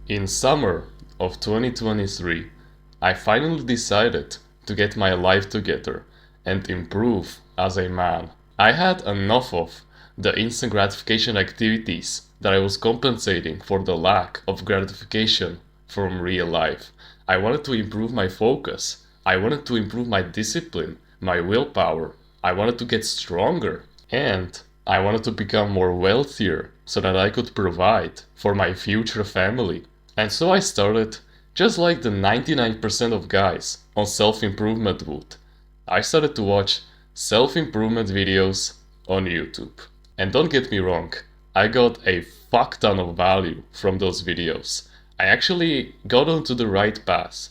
In summer of 2023, I finally decided to get my life together and improve as a man. I had enough of the instant gratification activities that I was compensating for the lack of gratification from real life. I wanted to improve my focus. I wanted to improve my discipline, my willpower. I wanted to get stronger. And I wanted to become more wealthier so that I could provide for my future family. And so I started, just like the 99% of guys on self-improvement would. I started to watch self-improvement videos on YouTube. And don't get me wrong, I got a fuck ton of value from those videos. I actually got onto the right path.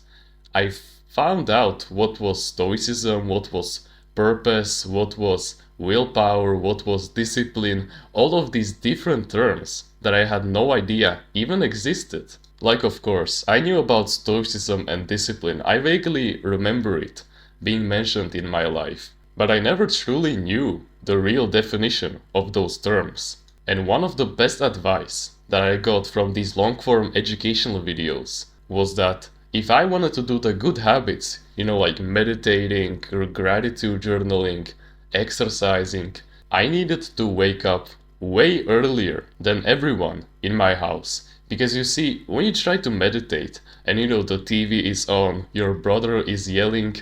I found out what was stoicism, what was purpose, what was willpower, what was discipline, all of these different terms that I had no idea even existed. Like, of course, I knew about stoicism and discipline. I vaguely remember it being mentioned in my life, but I never truly knew the real definition of those terms. And one of the best advice that I got from these long-form educational videos was that if I wanted to do the good habits, like meditating, or gratitude journaling, exercising, I needed to wake up way earlier than everyone in my house. Because you see, when you try to meditate and the TV is on, your brother is yelling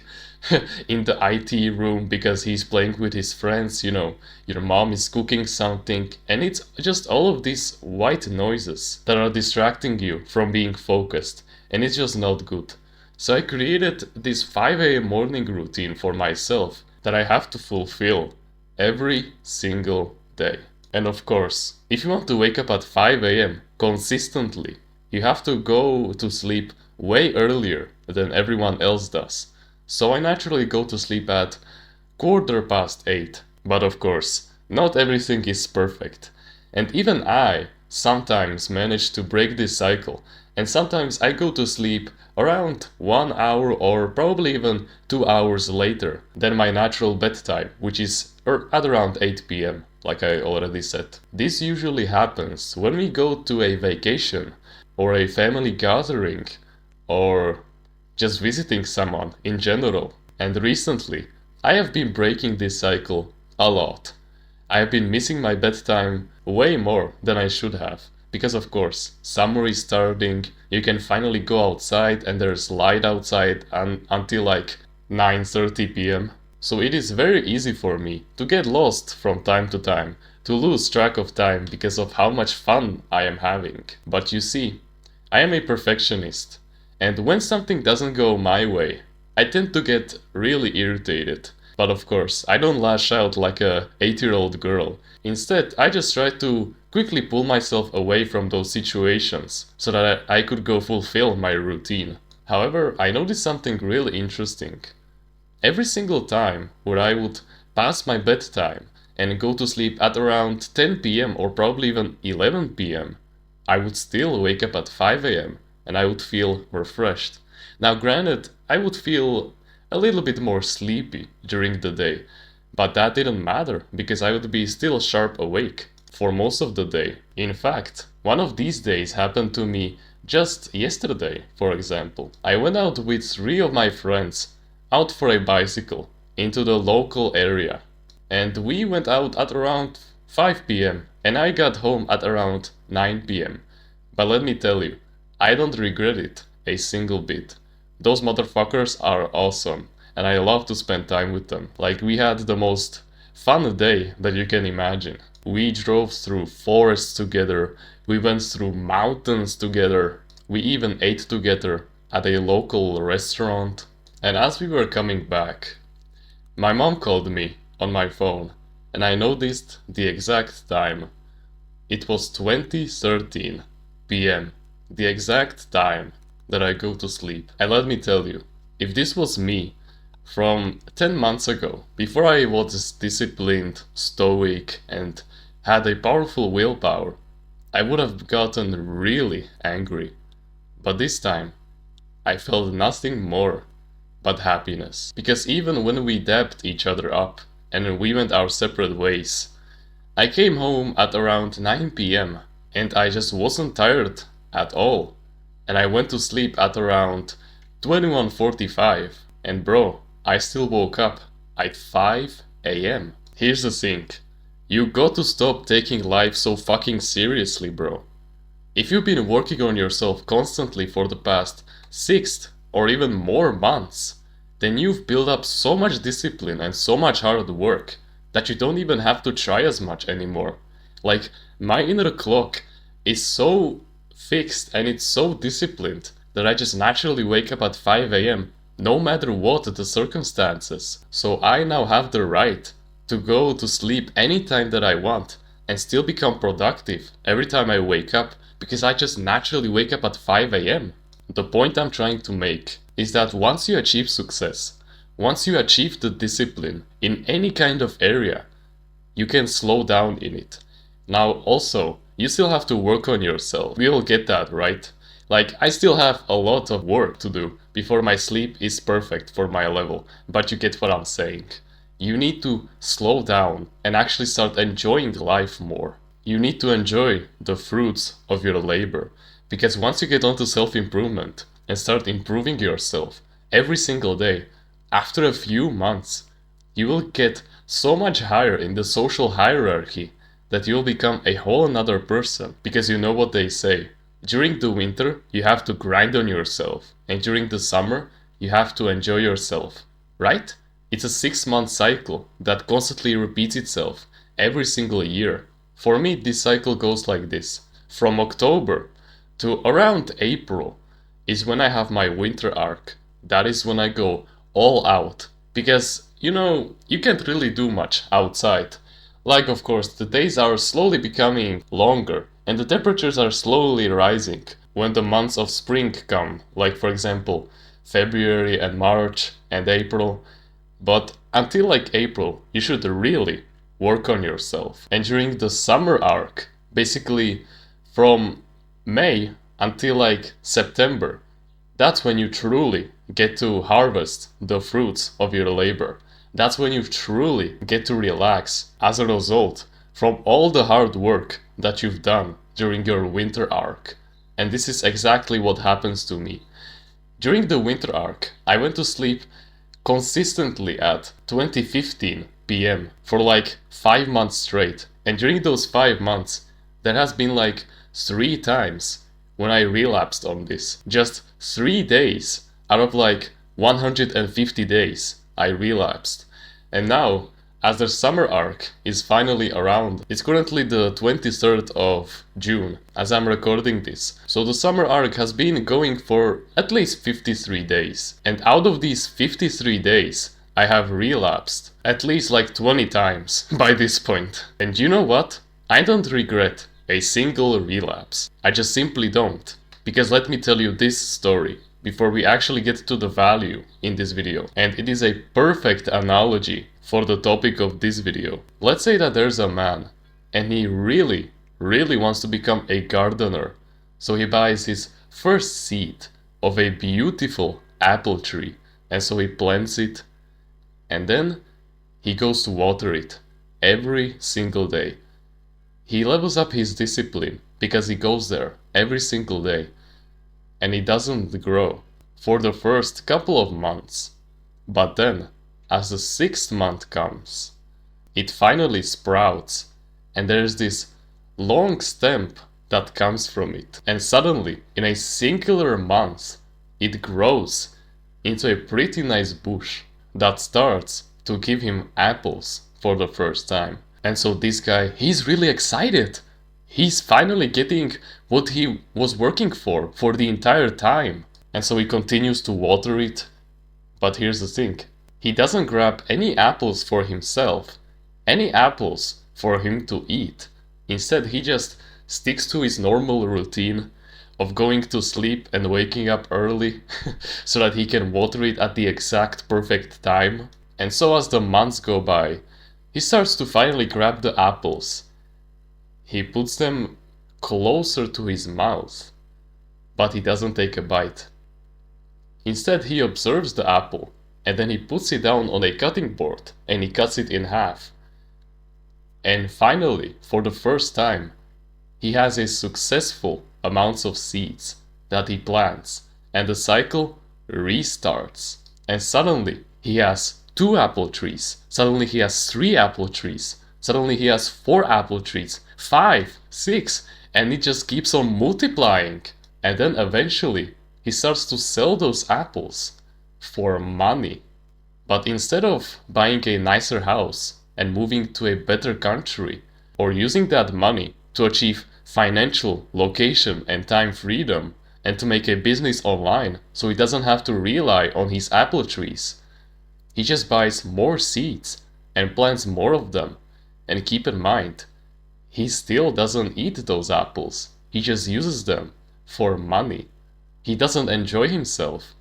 in the IT room because he's playing with his friends, your mom is cooking something, and it's just all of these white noises that are distracting you from being focused, and it's just not good. So I created this 5 a.m. morning routine for myself that I have to fulfill every single day. And of course, if you want to wake up at 5 a.m. consistently, you have to go to sleep way earlier than everyone else does. So I naturally go to sleep at 8:15. But of course, not everything is perfect. And even I sometimes manage to break this cycle. And sometimes I go to sleep around 1 hour or probably even 2 hours later than my natural bedtime, which is at around 8 p.m., like I already said. This usually happens when we go to a vacation or a family gathering or just visiting someone in general. And recently, I have been breaking this cycle a lot. I have been missing my bedtime way more than I should have. Because of course, summer is starting, you can finally go outside and there's light outside until like 9:30 p.m. So it is very easy for me to get lost from time to time, to lose track of time because of how much fun I am having. But you see, I am a perfectionist, and when something doesn't go my way, I tend to get really irritated. But of course, I don't lash out like a 8-year-old girl. Instead, I just try to quickly pull myself away from those situations so that I could go fulfill my routine. However, I noticed something really interesting. Every single time where I would pass my bedtime and go to sleep at around 10 p.m. or probably even 11 p.m., I would still wake up at 5 a.m. and I would feel refreshed. Now granted, I would feel a little bit more sleepy during the day, but that didn't matter because I would be still sharp awake for most of the day. In fact, one of these days happened to me just yesterday, for example. I went out with 3 of my friends out for a bicycle into the local area, and we went out at around 5 p.m. and I got home at around 9 p.m. But let me tell you, I don't regret it a single bit. Those motherfuckers are awesome, and I love to spend time with them. Like, we had the most fun day that you can imagine. We drove through forests together, we went through mountains together, we even ate together at a local restaurant. And as we were coming back, my mom called me on my phone, and I noticed the exact time. It was 20:13 p.m., the exact time that I go to sleep. And let me tell you, if this was me from 10 months ago, before I was disciplined, stoic, and had a powerful willpower, I would have gotten really angry. But this time, I felt nothing more but happiness. Because even when we dapped each other up and we went our separate ways, I came home at around 9 p.m. and I just wasn't tired at all. and I went to sleep at around 21:45, and bro, I still woke up at 5 a.m. Here's the thing, you got to stop taking life so fucking seriously, bro. If you've been working on yourself constantly for the past 6 or even more months, then you've built up so much discipline and so much hard work that you don't even have to try as much anymore. Like, my inner clock is so fixed and it's so disciplined that I just naturally wake up at 5 a.m. no matter what the circumstances. So I now have the right to go to sleep anytime that I want and still become productive every time I wake up because I just naturally wake up at 5 a.m. The point I'm trying to make is that once you achieve success, once you achieve the discipline in any kind of area, you can slow down in it. Now also, you still have to work on yourself. We all get that, right? Like, I still have a lot of work to do before my sleep is perfect for my level, but you get what I'm saying. You need to slow down and actually start enjoying life more. You need to enjoy the fruits of your labor, because once you get onto self-improvement and start improving yourself every single day, after a few months, you will get so much higher in the social hierarchy that you'll become a whole another person, because you know what they say. During the winter, you have to grind on yourself, and during the summer, you have to enjoy yourself, right? It's a 6-month cycle that constantly repeats itself every single year. For me, this cycle goes like this. From October to around April is when I have my winter arc. That is when I go all out, because, you can't really do much outside. Like, of course, the days are slowly becoming longer and the temperatures are slowly rising when the months of spring come, like for example February and March and April. But until like April, you should really work on yourself. And during the summer arc, basically from May until like September, that's when you truly get to harvest the fruits of your labor. That's when you truly get to relax as a result from all the hard work that you've done during your winter arc. And this is exactly what happens to me. During the winter arc, I went to sleep consistently at 20:15 p.m. for like 5 months straight. And during those 5 months, there has been like 3 times when I relapsed on this. Just 3 days out of like 150 days I relapsed. And now, as the summer arc is finally around, it's currently the 23rd of June as I'm recording this. So the summer arc has been going for at least 53 days. And out of these 53 days, I have relapsed at least like 20 times by this point. And you know what? I don't regret a single relapse. I just simply don't. Because let me tell you this story before we actually get to the value in this video. And it is a perfect analogy for the topic of this video. Let's say that there's a man and he really wants to become a gardener. So he buys his first seed of a beautiful apple tree, and so he plants it, and then he goes to water it every single day. He levels up his discipline because he goes there every single day, and it doesn't grow for the first couple of months. But then, as the 6th month comes, it finally sprouts, and there's this long stem that comes from it. And suddenly, in a singular month, it grows into a pretty nice bush that starts to give him apples for the first time. And so this guy, he's really excited. He's finally getting what he was working for the entire time. And so he continues to water it. But here's the thing. He doesn't grab any apples for himself, any apples for him to eat. Instead, he just sticks to his normal routine of going to sleep and waking up early so that he can water it at the exact perfect time. And so as the months go by, he starts to finally grab the apples. He puts them closer to his mouth, but he doesn't take a bite. Instead, he observes the apple, and then he puts it down on a cutting board and he cuts it in half. And finally, for the first time, he has a successful amounts of seeds that he plans, and the cycle restarts. And suddenly he has 2 apple trees, suddenly he has 3 apple trees, suddenly he has 4 apple trees, 5, 6, and it just keeps on multiplying. And then eventually he starts to sell those apples for money. But instead of buying a nicer house and moving to a better country, or using that money to achieve financial, location, and time freedom, and to make a business online so he doesn't have to rely on his apple trees, he just buys more seeds and plants more of them. And keep in mind, he still doesn't eat those apples, he just uses them for money. He doesn't enjoy himself.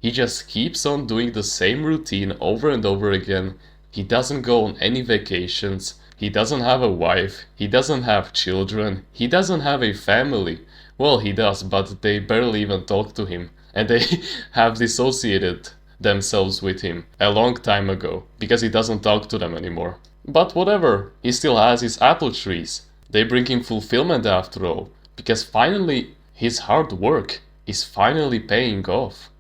He just keeps on doing the same routine over and over again. He doesn't go on any vacations. He doesn't have a wife. He doesn't have children. He doesn't have a family. Well, he does, but they barely even talk to him. And they have dissociated themselves with him a long time ago, because he doesn't talk to them anymore. But whatever, he still has his apple trees. They bring him fulfillment after all, because finally his hard work is finally paying off.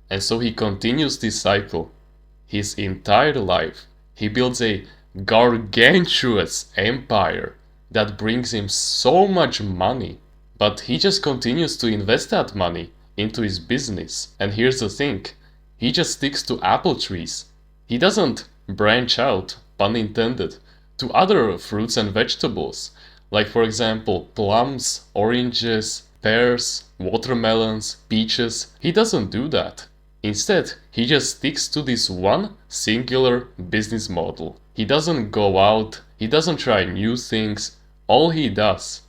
And so he continues this cycle his entire life. He builds a gargantuous empire that brings him so much money. But he just continues to invest that money into his business. And here's the thing, he just sticks to apple trees. He doesn't branch out, pun intended, to other fruits and vegetables. Like for example, plums, oranges, pears, watermelons, peaches. He doesn't do that. Instead, he just sticks to this one singular business model. He doesn't go out, he doesn't try new things. All he does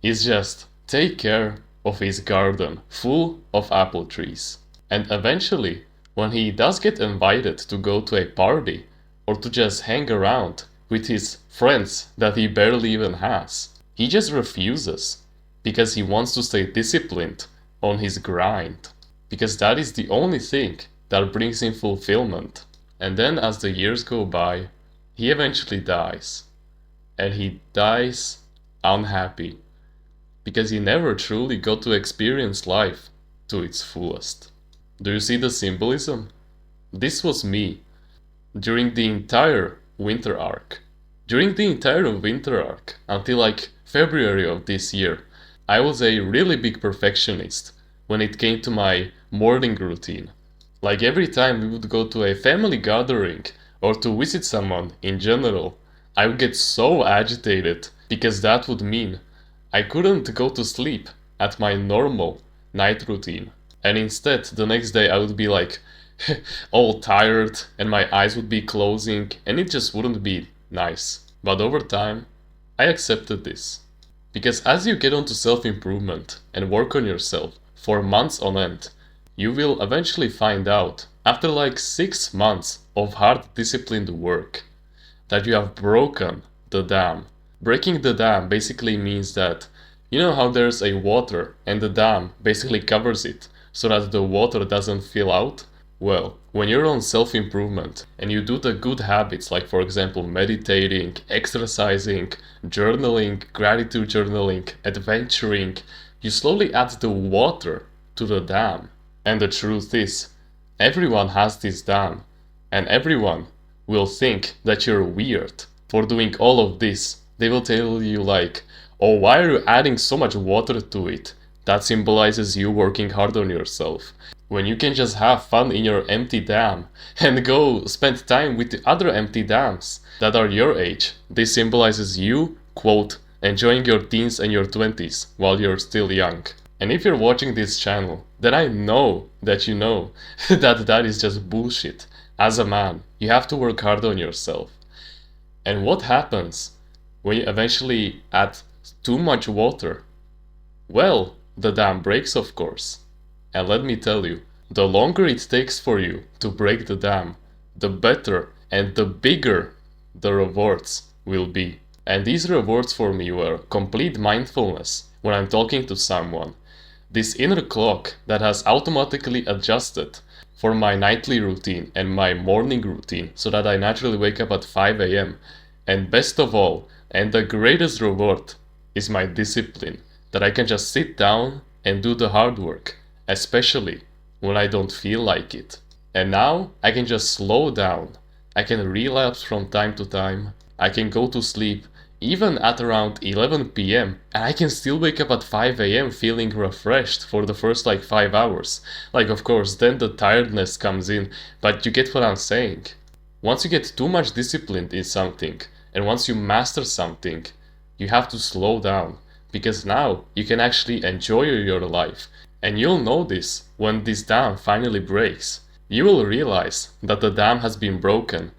is just take care of his garden full of apple trees. And eventually, when he does get invited to go to a party or to just hang around with his friends that he barely even has, he just refuses because he wants to stay disciplined on his grind. Because that is the only thing that brings him fulfillment. And then as the years go by, he eventually dies. And he dies unhappy. Because he never truly got to experience life to its fullest. Do you see the symbolism? This was me during the entire winter arc. During the entire winter arc, until like February of this year, I was a really big perfectionist when it came to my morning routine. Like every time we would go to a family gathering or to visit someone in general, I would get so agitated because that would mean I couldn't go to sleep at my normal night routine. And instead, the next day I would be like all tired and my eyes would be closing and it just wouldn't be nice. But over time, I accepted this. Because as you get onto self-improvement and work on yourself for months on end, you will eventually find out, after like 6 months of hard disciplined work, that you have broken the dam. Breaking the dam basically means that, you know how there's a water and the dam basically covers it so that the water doesn't fill out? Well, when you're on self-improvement and you do the good habits like for example meditating, exercising, journaling, gratitude journaling, adventuring, you slowly add the water to the dam. And the truth is, everyone has this dam, and everyone will think that you're weird for doing all of this. They will tell you like, oh, why are you adding so much water to it? That symbolizes you working hard on yourself. When you can just have fun in your empty dam and go spend time with the other empty dams that are your age. This symbolizes you, quote, enjoying your teens and your 20s while you're still young. And if you're watching this channel, then I know that you know that that is just bullshit. As a man, you have to work hard on yourself. And what happens when you eventually add too much water? Well, the dam breaks, of course. And let me tell you, the longer it takes for you to break the dam, the better and the bigger the rewards will be. And these rewards for me were complete mindfulness when I'm talking to someone. This inner clock that has automatically adjusted for my nightly routine and my morning routine so that I naturally wake up at 5 a.m. And best of all, and the greatest reward, is my discipline. That I can just sit down and do the hard work, especially when I don't feel like it. And now I can just slow down. I can relapse from time to time. I can go to sleep even at around 11 p.m. and I can still wake up at 5 a.m. feeling refreshed for the first like 5 hours. Like, of course, then the tiredness comes in, but you get what I'm saying. Once you get too much disciplined in something, and once you master something, you have to slow down, because now you can actually enjoy your life. And you'll know this when this dam finally breaks. You will realize that the dam has been broken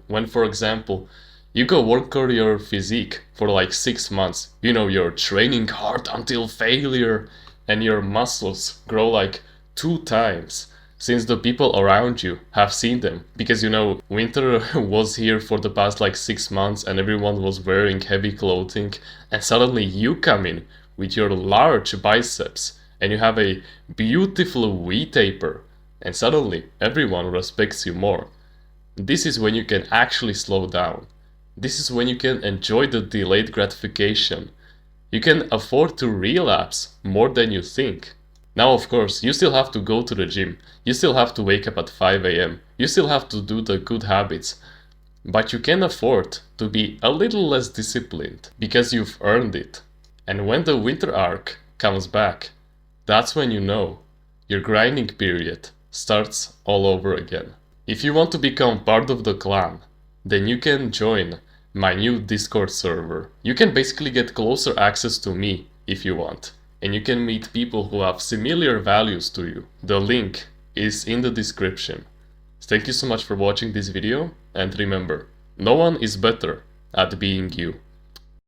when, for example, you go work on your physique for like 6 months. You know, you're training hard until failure, and your muscles grow like 2 times since the people around you have seen them. Because you know, winter was here for the past like 6 months and everyone was wearing heavy clothing, and suddenly you come in with your large biceps and you have a beautiful V-taper, and suddenly everyone respects you more. This is when you can actually slow down. This is when you can enjoy the delayed gratification. You can afford to relapse more than you think. Now, of course, you still have to go to the gym. You still have to wake up at 5 a.m. You still have to do the good habits. But you can afford to be a little less disciplined because you've earned it. And when the winter arc comes back, that's when you know your grinding period starts all over again. If you want to become part of the clan, then you can join my new Discord server. You can basically get closer access to me if you want, and you can meet people who have similar values to you. The link is in the description. Thank you so much for watching this video, and remember, no one is better at being you.